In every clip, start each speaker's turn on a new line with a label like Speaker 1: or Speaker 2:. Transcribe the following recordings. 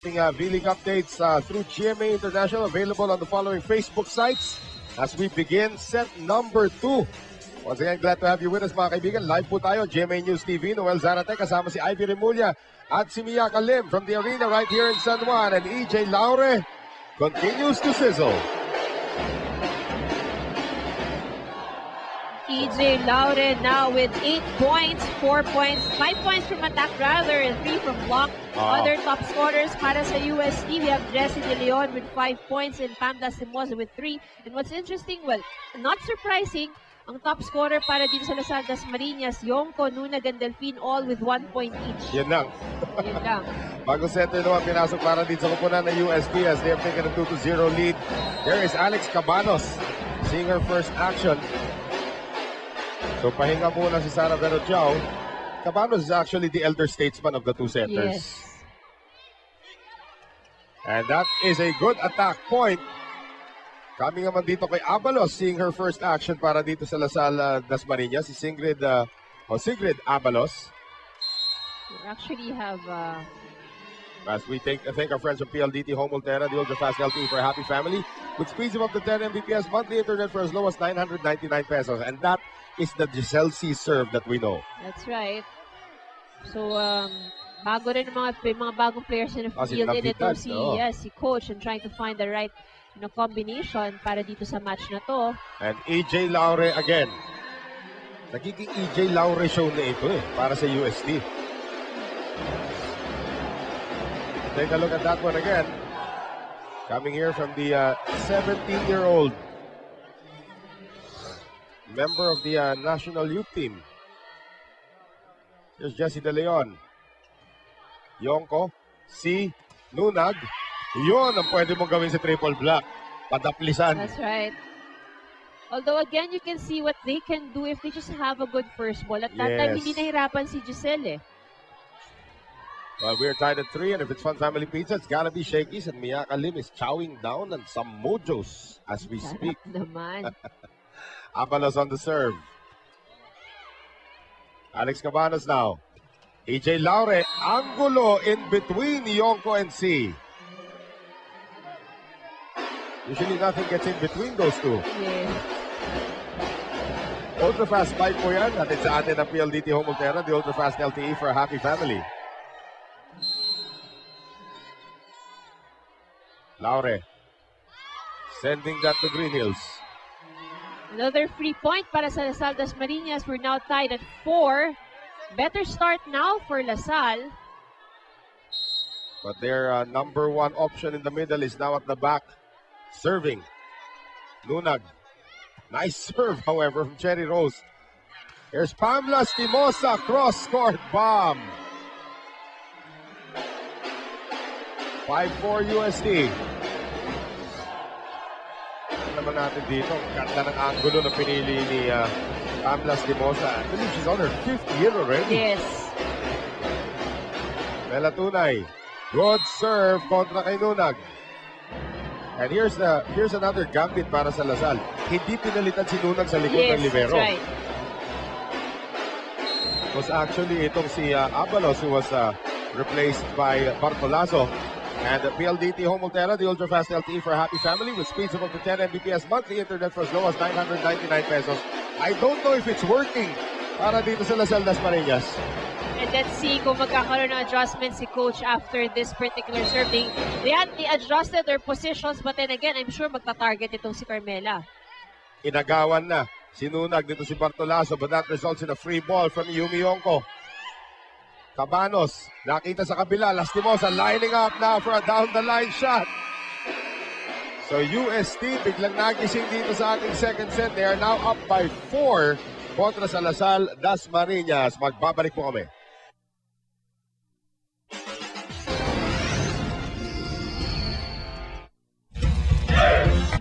Speaker 1: V-League updates through GMA International, available on the following Facebook sites as we begin set number 2. Once again, glad to have you with us mga kaibigan. Live po tayo, GMA News TV, Noel Zarate, kasama si Ivy Remulla at si Mia Kalim from the arena right here in San Juan. And EJ Laure continues to sizzle.
Speaker 2: EJ Laure now with 8 points, 4 points, 5 points from attack rather, and 3 from block. Other top scorers para sa UST, we have Jesse De Leon with 5 points and Pamela Simosa with 3. And what's interesting, well, not surprising, ang top scorer para dito sa Lasal Dasmariñas, Yonko, Nunag, and Delphine, all with 1 point each.
Speaker 1: Yan lang.
Speaker 2: Yan lang.
Speaker 1: Bago center naman pinasok para dito sa kupunan ng UST as they have taken a 2-0 lead. There is Alex Cabanos seeing her first action. So pahinga muna si Sara Verociao. Cabanos is actually the elder statesman of the two centers.
Speaker 2: Yes.
Speaker 1: And that is a good attack point. Coming naman dito kay Abalos, seeing her first action para dito sa Lasal Dasmariñas, si Sigrid Abalos.
Speaker 2: We actually have...
Speaker 1: As we thank our friends from PLDT Home Ultera, the ultra fast LTE for a happy family, with speeds of up to 10 Mbps, monthly internet for as low as 999 pesos. And that is the Giselle C serve that we know.
Speaker 2: That's right. So, bago rin mga bagong players na fielded ito si coach and trying to find the right combination para dito sa match na to.
Speaker 1: And EJ Laure again. Nagiging EJ Laure show na ito para sa UST. Take a look at that one again. Coming here from the 17-year-old member of the national youth team. Here's Jessie De Leon. Yonko, si Nunag. Yun ang pwede mong gawin sa triple block. Padaplisan.
Speaker 2: That's right. Although again, you can see what they can do if they just have a good first ball. At that time, hindi nahirapan si Giselle.
Speaker 1: Well, we're tied at 3, and if it's Fun Family Pizza, it's gotta be Shakey's, and Mia Kalim is chowing down on some mojos as we speak.
Speaker 2: Naman.
Speaker 1: Abalos on the serve. Alex Cabanos now. EJ Laure, angulo in between Yonko and C. Usually nothing gets in between those two.
Speaker 2: Yes.
Speaker 1: Ultra fast spike po yan. Natin sa atin ang PLDT Home Ultera, the ultra fast LTE for a happy family. Laure sending that to Green Hills.
Speaker 2: Another free point para sa Lasal Dasmariñas. We're now tied at 4. Better start now for Lasal.
Speaker 1: But their number 1 option in the middle is now at the back, serving. Nunag. Nice serve, however, from Cherry Rose. Here's Pamela Stimosa, cross-court bomb. 5-4 UST. Naman natin dito, ganda ng angulo na pinili ni Pamela Stimosa. I believe she's on her 5th year already.
Speaker 2: Yes.
Speaker 1: Mela Tunay, good serve kontra kay Nunag. And here's another gambit para sa Lasal. Hindi pinalitan si Nunag sa likod ng libero.
Speaker 2: That's right.
Speaker 1: It was actually itong si Abalos who was replaced by Bartolazo. And the PLDT Home Ultera, the ultra fast LTE for a happy family with speeds of up to 10 Mbps, monthly internet for as low as 999 pesos. I don't know if it's working para dito sa Lasal Dasmariñas.
Speaker 2: And let's see kung magkakaroon ng adjustment si coach after this particular serve. They adjusted their positions, but then again, I'm sure magta-target itong si Carmela.
Speaker 1: Inagawan na si Nunag dito si Bartolazo, but that results in a free ball from Yumi Yonko. Cabanos, nakita sa kabila, Lastimosa lining up now for a down-the-line shot. So UST, biglang nagising dito sa ating second set. They are now up by 4 kontra sa Lasal Dasmariñas. Magbabalik po kami.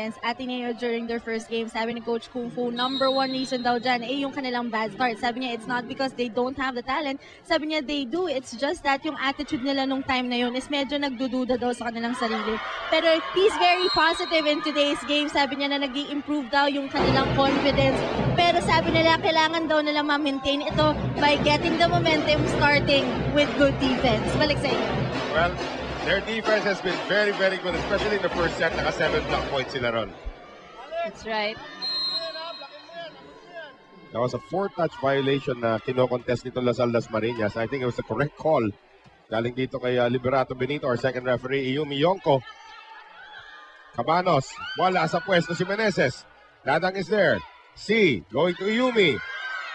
Speaker 3: Against Ateneo during their first game. Sabi ni Coach Kung Fu, number 1 reason daw dyan yung kanilang bad start. Sabi niya, it's not because they don't have the talent. Sabi niya, they do. It's just that yung attitude nila nung time na yun is medyo nagdududa daw sa kanilang sarili. Pero he's very positive in today's game. Sabi niya na nag-i-improve daw yung kanilang confidence. Pero sabi nila, kailangan daw nila ma-maintain ito by getting the momentum starting with good defense. Balik sa inyo.
Speaker 1: Well, Their defense has been very, very good, especially in the first set. Naka 7 block points sila ron.
Speaker 2: That's right.
Speaker 1: That was a 4-touch violation na kino-contest nito Lasal Dasmariñas. I think it was the correct call. Galing dito kay Liberato Benito, our second referee, Iyumi Yonko. Cabanos, wala sa pwesto si Meneses. Dadang is there. C, going to Iyumi.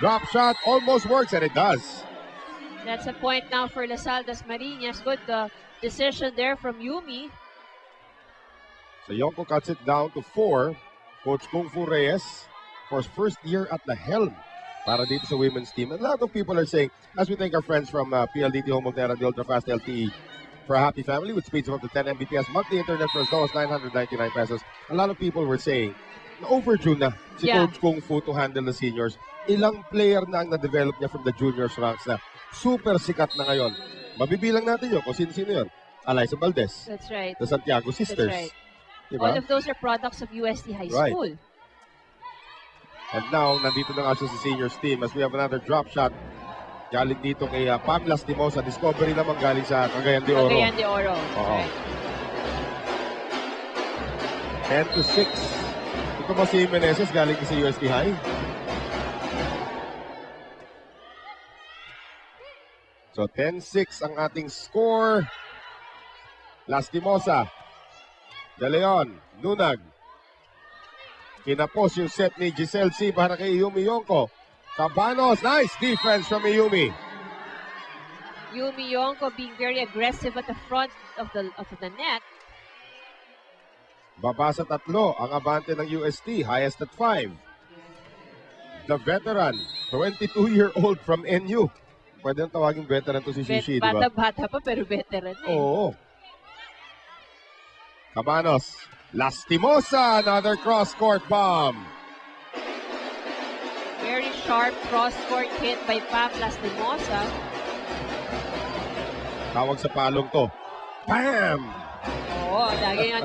Speaker 1: Drop shot, almost works, and it does.
Speaker 2: That's a point now for Lasal Dasmariñas. Good decision there from Yumi.
Speaker 1: So Yonko cuts it down to 4. Coach Kung Fu Reyes, for his first year at the helm para dito sa women's team. And a lot of people are saying, as we thank our friends from PLDT Home Ultra, the Ultrafast LTE, for a happy family with speeds of up to 10 Mbps, monthly internet for as low as 999 pesos. A lot of people were saying, na overdue na si Coach Kung Fu to handle the seniors. Ilang player na ang na-develop niya from the juniors ranks na super sikat na ngayon. Mabibilang natin yun kung sino-sino yun. Eliza Valdez.
Speaker 2: That's right.
Speaker 1: The Santiago Sisters.
Speaker 2: That's right.
Speaker 1: Diba?
Speaker 2: All of those are products of UST High School.
Speaker 1: And now, nandito na nga siya sa seniors team as we have another drop shot. Galing dito kay Pam Lastimosa. Discovery naman galing sa Cagayan de Oro.
Speaker 2: Cagayan de Oro.
Speaker 1: Right. 10-6. Ito ba si Meneses galing sa UST High? So 10-6 ang ating score. Lastimosa. De Leon, Nunag. Kinapos yung set ni Giselle C para kay Iyumi Yonko. Cabanos, nice defense from Iyumi.
Speaker 2: Iyumi Yonko being very aggressive at the front of the net.
Speaker 1: Baba sa 3 ang abante ng UST, highest at 5. The veteran, 22-year-old from NU. Pwede nang tawaging veteran to si Shishi, di ba?
Speaker 2: Bata-bata pa pero veteran eh.
Speaker 1: Oo. Cabanos, Lastimosa, another cross-court bomb.
Speaker 2: Very sharp cross-court hit by Pam Lastimosa.
Speaker 1: Tawag sa palong to. Bam!
Speaker 2: Oo, laging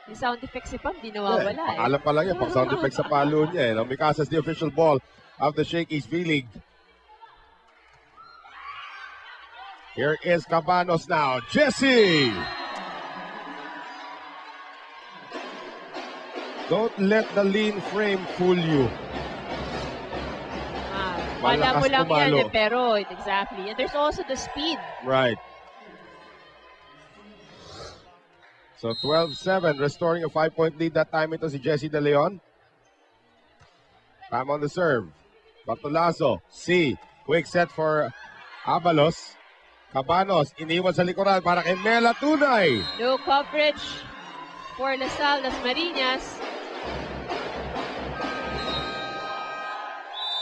Speaker 2: yung sound effects si Pam, di nawawala eh.
Speaker 1: Alam pa lang yan, pang sound effects sa palo niya. Mikasa is the official ball of the Shakey's V-League. Here is Cabanos now. Jesse! Don't let the lean frame fool you.
Speaker 2: Wala mo lang yan pero exactly. And there's also the speed.
Speaker 1: Right. So 12-7, restoring a 5-point lead that time ito si Jessie De Leon. Pam on the serve. Batulazo, C. Quick set for Abalos. Cabanos, iniwan sa likuran para kay Mela Tunay.
Speaker 2: No coverage for Lasal Dasmariñas.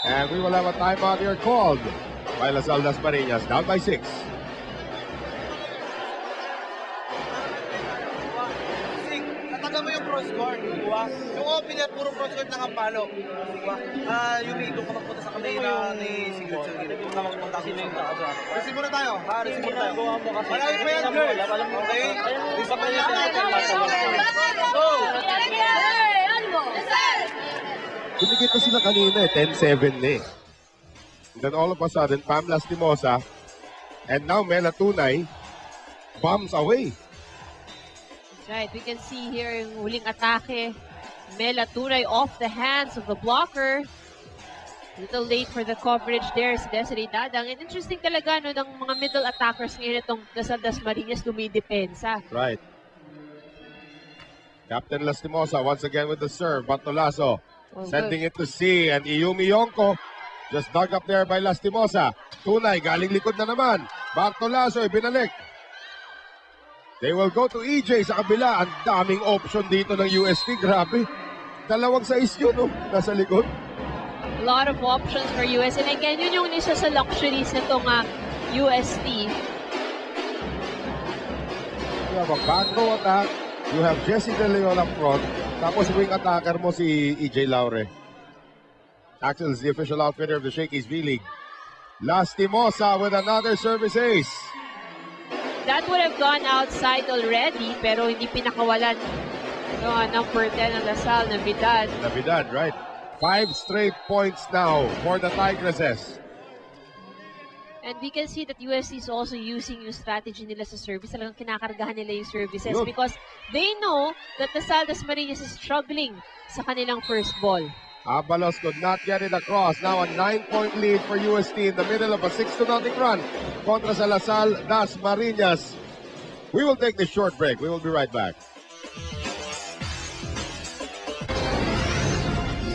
Speaker 1: And we will have a timeout here called by Lasal Dasmariñas, down by 6.
Speaker 4: Natagal mo yung cross-court, yung opener, puro cross-court ng palo. Yung ito ko magpunta sa kamera ni Sigurd Sergino. Yung na magpunta sa yung receive muna tayo. Receive muna tayo. Malaki pa yan, girls. Okay? Isa pa yan. Go!
Speaker 1: Dumikit na sila kanina 10-7 na eh. And then all of a sudden, Pam Lastimosa and now Mela Tunay bombs away.
Speaker 2: That's right. We can see here yung huling atake. Mela Tunay off the hands of the blocker. A little late for the coverage there si Desiree Dadang. And interesting talaga no, ng mga middle attackers ngayon itong Lasal Dasmariñas dumidepensa.
Speaker 1: Right. Captain Lastimosa once again with the serve. Bantolazo sending it to C and Iyumi Yonko just dug up there by Lastimosa. Tunay, galing likod na naman. Bantolazo, ibinalik. They will go to EJ sa kabila. Ang daming option dito ng UST. Grabe. 2-6 yun, no? Nasa likod.
Speaker 2: A lot of options for US. And again, yun yung isa sa luxuries nitong UST.
Speaker 1: You have a back row attack. You have Jessie De Leon up front. Tapos wing attacker mo si EJ Laure. Axel is the official outfitter of the Shakey's V-League. Lastimosa with another service ace.
Speaker 2: That would have gone outside already, pero hindi pinakawalan number 10 ng Lasal, Navidad.
Speaker 1: Navidad, right. 5 straight points now for the Tigresses.
Speaker 2: And we can see that UST is also using yung strategy nila sa service. Talagang kinakargahan nila yung services because they know that the Saldas Marinas is struggling sa kanilang first ball.
Speaker 1: Abalos could not get it across. Now a 9-point lead for UST in the middle of a 6-0 run kontra sa Lasal das Marinas. We will take this short break. We will be right back.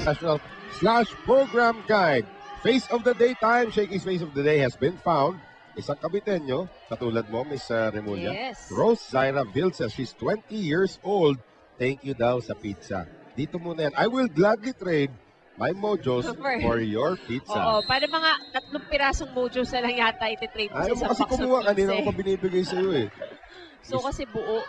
Speaker 1: National/program guide. Face of the day time. Shakey's face of the day has been found. Isang kabitenyo, katulad mo, Miss Remulla.
Speaker 2: Yes.
Speaker 1: Rose Zaira Vilsa. She's 20 years old. Thank you daw sa pizza. Dito muna yan. I will gladly trade my mojos for your pizza.
Speaker 2: Oo, para mga 3 pirasong mojos na lang yata ititrade mo sa
Speaker 1: Ayaw mo
Speaker 2: isang
Speaker 1: kasi
Speaker 2: box of
Speaker 1: kumuha. Kanina
Speaker 2: pizza.
Speaker 1: ko pa binibigay sa'yo eh.
Speaker 2: So kasi buo.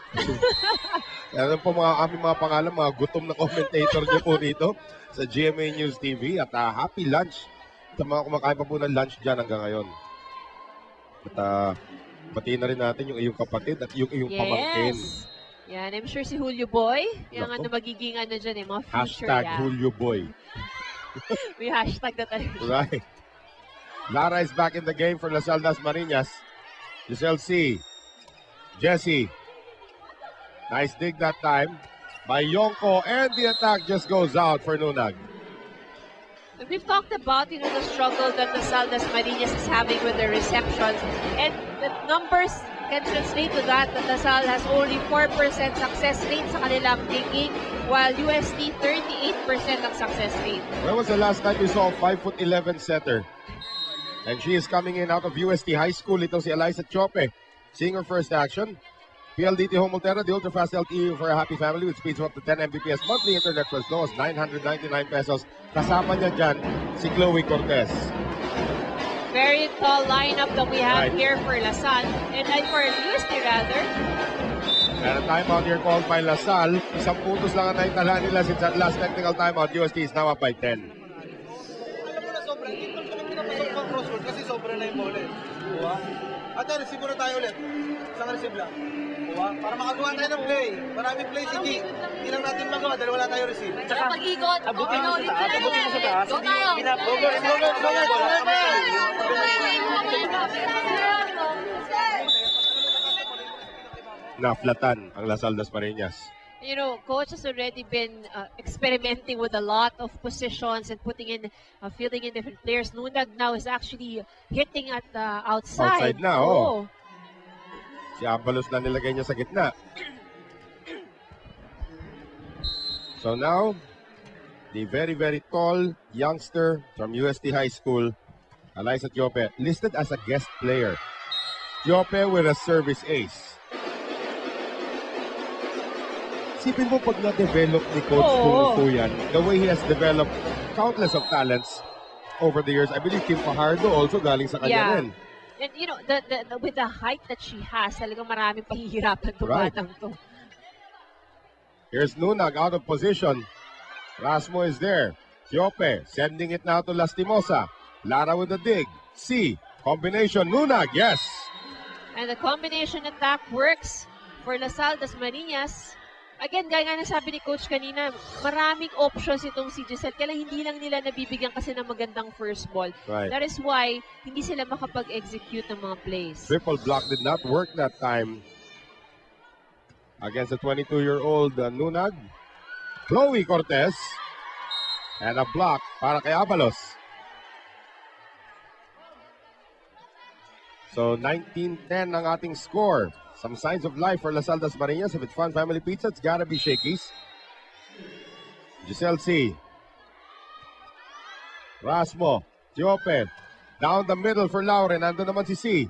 Speaker 1: Yan po aming mga pangalan, mga gutom na commentator niyo po dito sa GMA News TV. At happy lunch sa mga kumakain pa po ng lunch dyan hanggang ngayon. At batiin na rin natin yung iyong kapatid at yung iyong pamangkin.
Speaker 2: Yan, I'm sure si Julio Boy, yung magiging dyan mga future
Speaker 1: Hashtag Julio Boy.
Speaker 2: May hashtag na talaga.
Speaker 1: Right. Lara is back in the game for Lasal das Marinas. Giselle C. Jesse. Nice dig that time by Yonko, and the attack just goes out for Nunag.
Speaker 2: We've talked about, the struggle that the Saldas Marinas is having with the receptions, and the numbers can translate to that Lasal has only 4% success rate sa kanilang digging, while UST 38% ang success rate.
Speaker 1: When was the last time you saw a 5'11" setter? And she is coming in out of UST High School. Ito si Eliza Chope. Seeing her first action. PLDT Home Ultra, the ultra-fast LTE for a happy family with speeds of up to 10 Mbps. Monthly internet for as low as 999 pesos. Kasama niya dyan si Chloe Cortez.
Speaker 2: Very tall lineup that we have here for Lasal. And for UST rather.
Speaker 1: And a timeout here called by Lasal. Isang putos lang ang naitala nila since that last technical timeout. UST is now up by 10.
Speaker 4: Alam mo na sobra, hindi ko naman pinapasok pang crossword kasi sobra na yung ball eh. Diba? At receive muna tayo ulit. Isang receive lang. Diba? Para makagawa tayo ng play. Maraming play si G. Hindi lang natin magawa dahil wala tayo receive.
Speaker 5: Tsaka pag-ikot.
Speaker 4: Abutin mo sa taas. Abutin mo sa taas.
Speaker 5: Go tayo.
Speaker 1: Naflatan ang Lasal das Marinas.
Speaker 2: Coach has already been experimenting with a lot of positions and filling in different players. Nunag now is actually hitting at the outside.
Speaker 1: Outside na, oh. Si Abalos na nilagay niya sa gitna. So now, the very, very tall youngster from UST High School, Eliza Tiope, listed as a guest player. Tiope with a service ace. Sipin mo pag na-develop ni Coach Kung Fu yan, the way he has developed countless of talents over the years. I believe Kim Fajardo also galing sa kanya rin.
Speaker 2: And with the height that she has, talagang maraming pahihirapan itong batang to.
Speaker 1: Here's Nunag out of position. Rasmo is there. Tiope sending it now to Lastimosa. Lara with the dig. C. Combination. Nunag, yes!
Speaker 2: And the combination attack works for Lasal das Marinas. Again, gaya nga nasabi ni Coach kanina, maraming options itong si Giselle. Kaya hindi lang nila nabibigyan kasi ng magandang first ball.
Speaker 1: Right.
Speaker 2: That is why hindi sila makapag-execute ng mga plays.
Speaker 1: Triple block did not work that time against the 22-year-old Nunag. Chloe Cortez. And a block para kay Abalos. So 19-10 ang ating score. Some signs of life for Lasal das Marinas. If it's fun family pizza, it's gotta be Shakey's. Giselle C. Rasmo. Tiope. Down the middle for Laure. Nandun naman si C.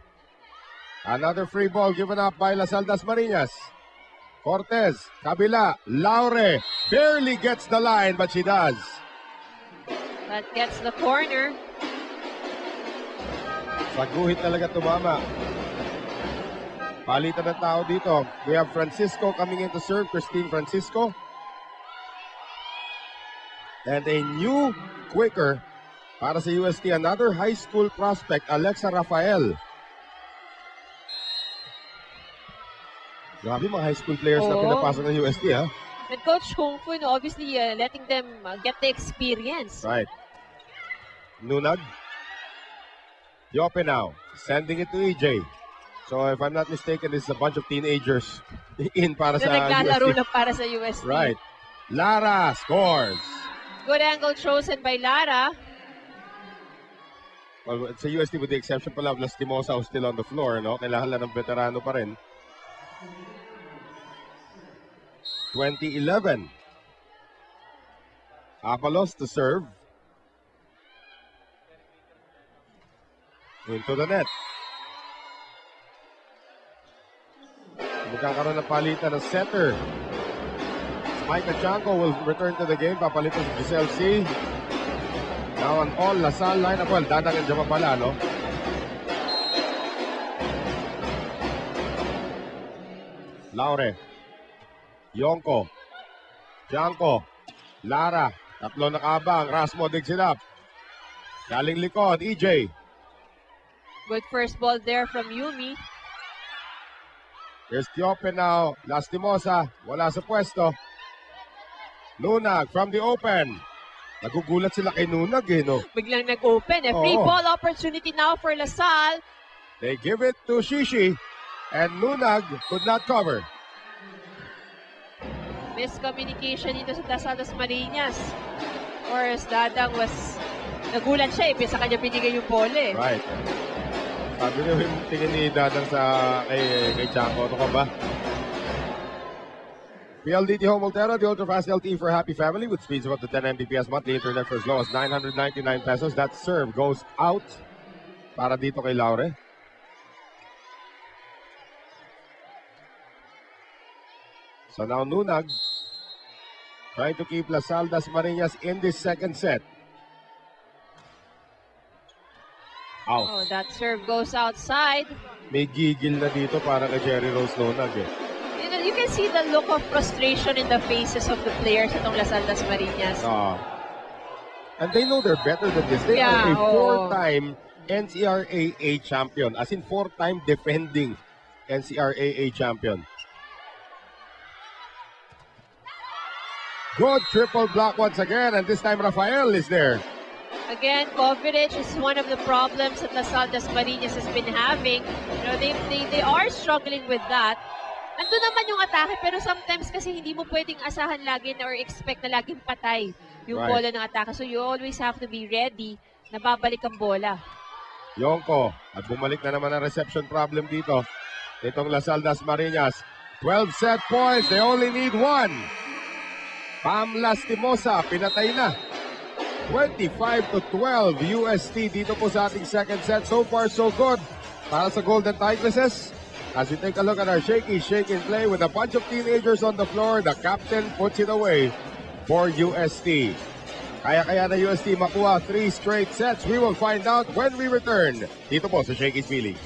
Speaker 1: Another free ball given up by Lasal das Marinas. Cortez. Kabila. Laure. Barely gets the line, but she does.
Speaker 2: That gets the corner.
Speaker 1: Sa guhit talaga tumama. Palitan ng tao dito. We have Francisco coming in to serve. Christine Francisco. And a new quicker para sa UST. Another high school prospect, Alexa Rafael. Grabe mga high school players na pinapasok ng UST, ha?
Speaker 2: And Coach Kung Fu, obviously letting them get the experience.
Speaker 1: Right. Nunag. Yope now, sending it to EJ. So if I'm not mistaken, this is a bunch of teenagers in para
Speaker 2: Na
Speaker 1: sa
Speaker 2: naglalaro
Speaker 1: UST.
Speaker 2: lang para sa UST.
Speaker 1: Right. Lara scores.
Speaker 2: Good angle chosen by Lara.
Speaker 1: Well, sa UST with the exception pala of Lastimosa who's still on the floor, no? Kailangan lang ng veterano pa rin. 2011. Apalos to serve. Into the net. Magkakaroon ng palitan ng setter. Micah Chanco will return to the game. Papalitan si Giselle C. Now on all, Lasal lineup. Well, dadangan dyan pa pala, no? Laure. Yonko. Chanco. Lara. Tatlo nakabang. Rasmo digs it up. Galing likod. EJ.
Speaker 2: Good first ball there from Yumi.
Speaker 1: Here's Tiope now. Lastimosa. Wala sa pwesto. Nunag from the open. Nagugulat sila kay Nunag, eh, no?
Speaker 2: Biglang nag-open. Free
Speaker 1: Oo.
Speaker 2: ball opportunity now for LaSalle.
Speaker 1: They give it to Shishi. And Nunag could not cover.
Speaker 2: Miscommunication dito sa Dasadas Marinas. Of course, Dadang was nagulat siya sa kanya binigay yung pole.
Speaker 1: Right. Sabi niyo yung tingin ni Dadang sa kay Chanco. Ano ka ba? PLDT Home Ultera, the ultra-fast LTE for happy family with speeds of up to 10 Mbps monthly internet for as low as 999 pesos. That serve goes out para dito kay Laure. So now Nunag trying to keep Lasal Das Marinas in this second set. Out.
Speaker 2: Oh, that serve goes outside.
Speaker 1: May gigil na dito para kay Jerry Rose Nunag, eh.
Speaker 2: You can see the look of frustration in the faces of the players itong LaSalle Das Marinas.
Speaker 1: And they know they're better than this. They
Speaker 2: Yeah,
Speaker 1: are a
Speaker 2: oo.
Speaker 1: four-time NCRAA champion. As in four-time defending NCRAA champion. Good triple block once again. And this time Rafael is there.
Speaker 2: Again, coverage is one of the problems that LaSalle Das Marinas has been having. You know, they are struggling with that. Nandun naman yung atake, pero sometimes kasi hindi mo pwedeng asahan lagi or expect na laging patay yung
Speaker 1: Right.
Speaker 2: bola ng atake. So you always have to be ready na babalik ang bola.
Speaker 1: Yonko. At bumalik na naman ang reception problem dito. Itong Lasal Das Marinas. 12 set points. They only need one. Pam Lastimosa. Pinatay na. 25-12 UST dito po sa ating second set. So far, so good. Para sa Golden Tigresses. As we take a look at our shaky shake and play with a bunch of teenagers on the floor, the captain puts it away for UST. Kaya na UST makuha 3 straight sets. We will find out when we return dito po sa Shakey's Feelings.